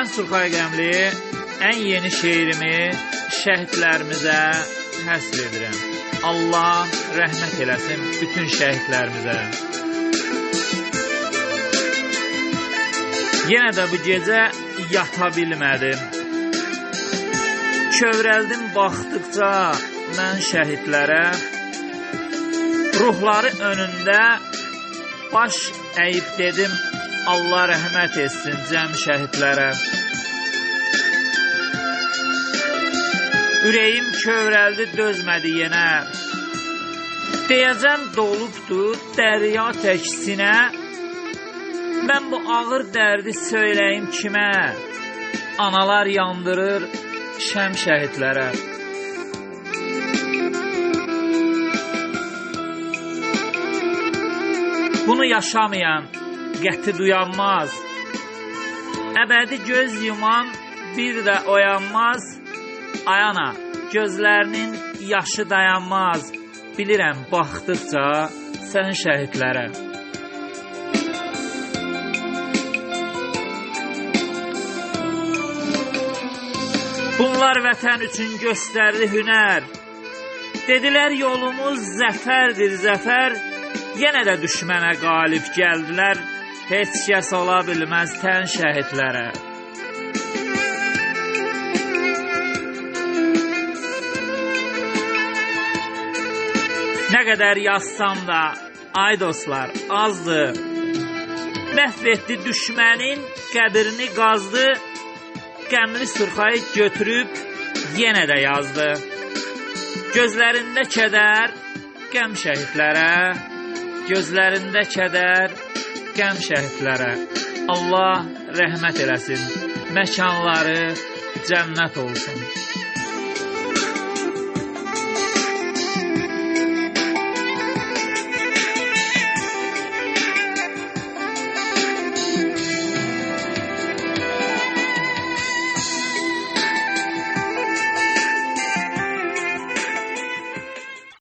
Mən Surxay Qəmli ən yeni şeirimi şəhidlərimizə həsr edirəm. Allah rəhmət eləsin bütün şəhidlərimizə. Yenə də bu gecə yata bilmədim. Kövrəldim baxdıqca mən şəhidlərə, ruhları önündə baş əyib dedim, Allah rəhmət etsin cəm şəhidlərə. Ürəyim kövrəldi, dözmədi yenə. Deyəcəm dolubdur dərya təksinə. Mən bu ağır dərdi söyləyim kimə? Analar yandırır şəm şəhidlərə. Bunu yaşamayan qəti duyanmaz. Əbədi göz yuman bir də oyanmaz. Ay ana, gözlərinin yaşı dayanmaz. Bilirəm baxdıqca sən şəhidlərə. Bunlar vətən üçün göstərdi hünər. Dedilər yolumuz zəfərdir, zəfər. Yenə də düşmənə qalib gəldilər. Heç kəs ola bilməz tən şəhidlərə. Nə qədər yazsam da, ay dostlar, azdır. Məhv etdi düşmənin qəbrini qazdı. Qəmli Surxayı götürüb yenə də yazdı. Gözlərində kədər, qəm şəhidlərə. Gözlərində kədər, qəm şəhidlərə. Allah rəhmət eləsin, məkanları cənnət olsun.